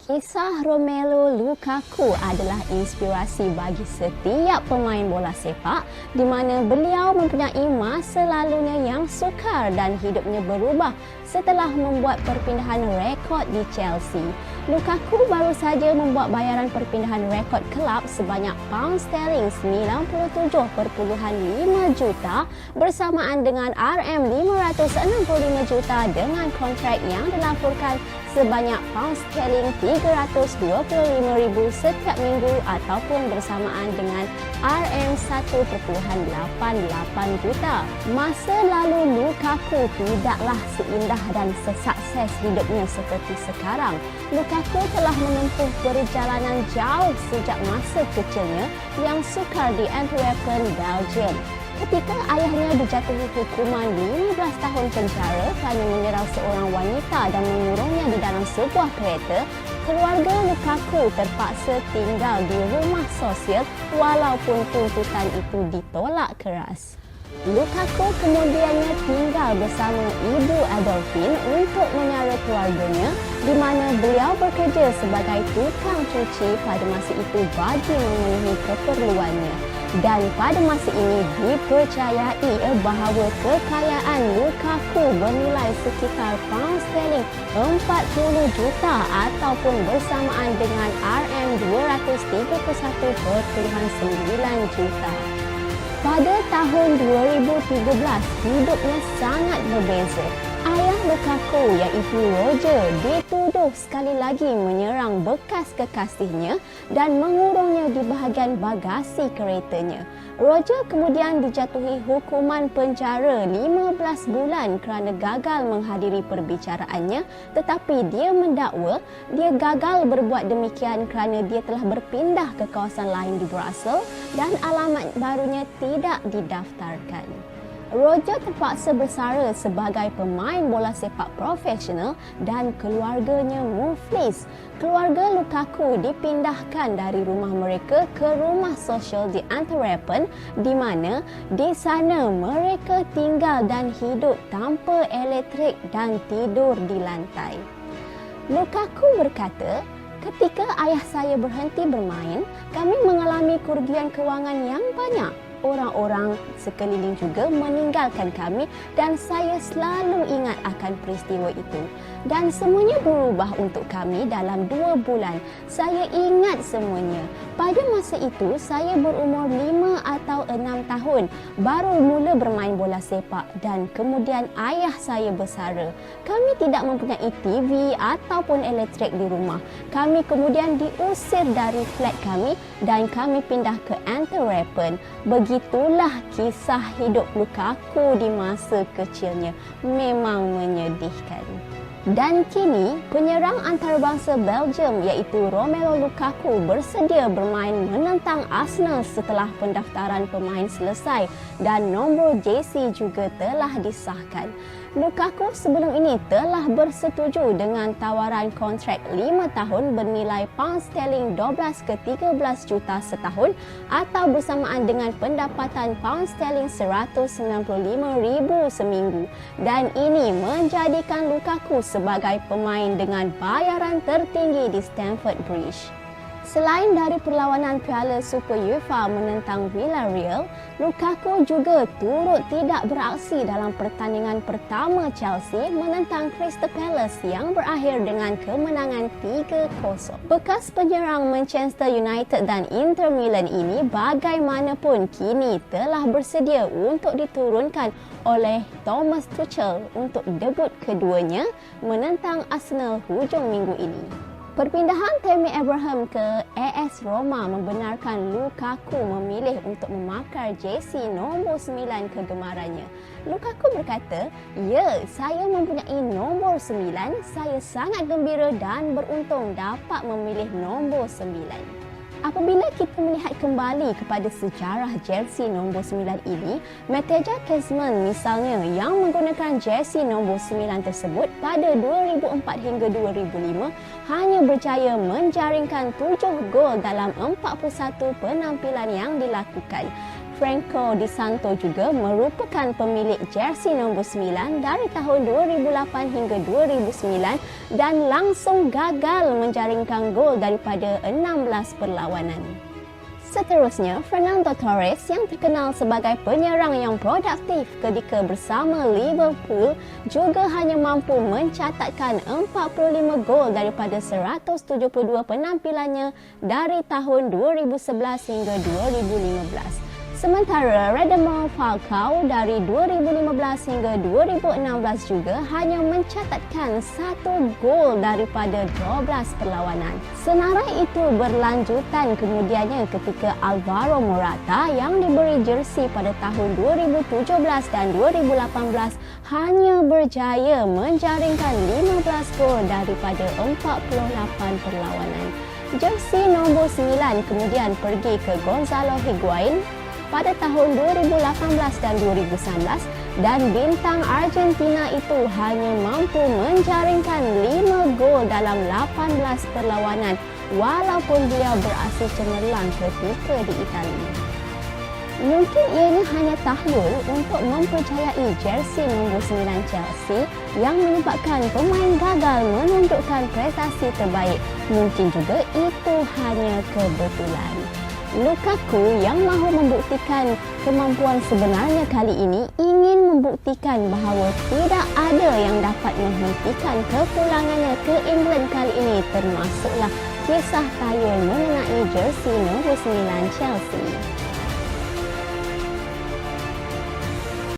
Kisah Romelu Lukaku adalah inspirasi bagi setiap pemain bola sepak di mana beliau mempunyai masa lalunya yang sukar dan hidupnya berubah setelah membuat perpindahan rekod di Chelsea. Lukaku baru saja membuat bayaran perpindahan rekod kelab sebanyak pound sterling 97.5 juta bersamaan dengan RM565 juta dengan kontrak yang dilaporkan sebanyak pound sterling 325,000 setiap minggu ataupun bersamaan dengan RM1.88 juta. Masa lalu Lukaku tidaklah seindah dan sesukses hidupnya seperti sekarang. Lukaku telah menempuh perjalanan jauh sejak masa kecilnya yang sukar di Antwerpen, Belgium. Ketika ayahnya dijatuhi hukuman 15 tahun penjara kerana menyerang seorang wanita dan mengurungnya di dalam sebuah kereta, keluarga Lukaku terpaksa tinggal di rumah sosial walaupun tuntutan itu ditolak keras. Lukaku kemudiannya tinggal bersama ibu Adolphine untuk menyara keluarganya di mana beliau bekerja sebagai tukang cuci pada masa itu bagi memenuhi keperluannya. Dan pada masa ini dipercayai bahawa kekayaan Lukaku bernilai sekitar pound sterling 40 juta ataupun bersamaan dengan RM231.9 juta. Pada tahun 2013, hidupnya sangat berbeza. Ayah Lukaku iaitu Roger dituduh sekali lagi menyerang bekas kekasihnya dan mengurungnya di bahagian bagasi keretanya. Roger kemudian dijatuhi hukuman penjara 15 bulan kerana gagal menghadiri perbicaraannya, tetapi dia mendakwa dia gagal berbuat demikian kerana dia telah berpindah ke kawasan lain di Brussels dan alamat barunya tidak didaftarkan. Roger terpaksa bersara sebagai pemain bola sepak profesional dan keluarganya muflis. Keluarga Lukaku dipindahkan dari rumah mereka ke rumah sosial di Antwerpen di mana di sana mereka tinggal dan hidup tanpa elektrik dan tidur di lantai. Lukaku berkata, "Ketika ayah saya berhenti bermain, kami mengalami kerugian kewangan yang banyak. Orang-orang sekeliling juga meninggalkan kami dan saya selalu ingat akan peristiwa itu. Dan semuanya berubah untuk kami dalam 2 bulan. Saya ingat semuanya. Pada masa itu, saya berumur 5 atau 6 tahun. Baru mula bermain bola sepak dan kemudian ayah saya bersara. Kami tidak mempunyai TV ataupun elektrik di rumah. Kami kemudian diusir dari flat kami dan kami pindah ke Antwerpen. Begitulah kisah hidup Lukaku di masa kecilnya. Memang menyedihkan." Dan kini, penyerang antarabangsa Belgium iaitu Romelu Lukaku bersedia bermain menentang Arsenal setelah pendaftaran pemain selesai dan nombor jersey juga telah disahkan. Lukaku sebelum ini telah bersetuju dengan tawaran kontrak 5 tahun bernilai pound sterling 12 ke 13 juta setahun atau bersamaan dengan pendapatan pound sterling 195,000 seminggu. Dan ini menjadikan Lukaku sebagai pemain dengan bayaran tertinggi di Stamford Bridge. Selain dari perlawanan Piala Super UEFA menentang Villarreal, Lukaku juga turut tidak beraksi dalam pertandingan pertama Chelsea menentang Crystal Palace yang berakhir dengan kemenangan 3-0. Bekas penyerang Manchester United dan Inter Milan ini bagaimanapun kini telah bersedia untuk diturunkan oleh Thomas Tuchel untuk debut keduanya menentang Arsenal hujung minggu ini. Perpindahan Tammy Abraham ke AS Roma membenarkan Lukaku memilih untuk memakai jersey nombor 9 kegemarannya. Lukaku berkata, "Ya, saya mempunyai nombor 9. Saya sangat gembira dan beruntung dapat memilih nombor 9." Apabila kita melihat kembali kepada sejarah jersey nombor 9 ini, Mateja Kezman misalnya yang menggunakan jersey nombor 9 tersebut pada 2004 hingga 2005 hanya berjaya menjaringkan 7 gol dalam 41 penampilan yang dilakukan. Franco Di Santo juga merupakan pemilik jersey nombor 9 dari tahun 2008 hingga 2009 dan langsung gagal menjaringkan gol daripada 16 perlawanan. Seterusnya, Fernando Torres yang terkenal sebagai penyerang yang produktif ketika bersama Liverpool juga hanya mampu mencatatkan 45 gol daripada 172 penampilannya dari tahun 2011 hingga 2015. Sementara Radamel Falcao dari 2015 hingga 2016 juga hanya mencatatkan 1 gol daripada 12 perlawanan. Senarai itu berlanjutan kemudiannya ketika Alvaro Morata yang diberi jersey pada tahun 2017 dan 2018 hanya berjaya menjaringkan 15 gol daripada 48 perlawanan. Jersey nombor 9 kemudian pergi ke Gonzalo Higuain pada tahun 2018 dan 2019 dan bintang Argentina itu hanya mampu menjaringkan 5 gol dalam 18 perlawanan walaupun dia berasal cemerlang ketika di Italia. Mungkin ianya hanya tahlul untuk mempercayai jersey nombor 9 Chelsea yang menyebabkan pemain gagal menunjukkan prestasi terbaik. Mungkin juga itu hanya kebetulan. Lukaku yang mahu membuktikan kemampuan sebenarnya kali ini ingin membuktikan bahawa tidak ada yang dapat menghentikan kepulangannya ke England kali ini, termasuklah kisah tayul mengenai jersey nombor 9 Chelsea.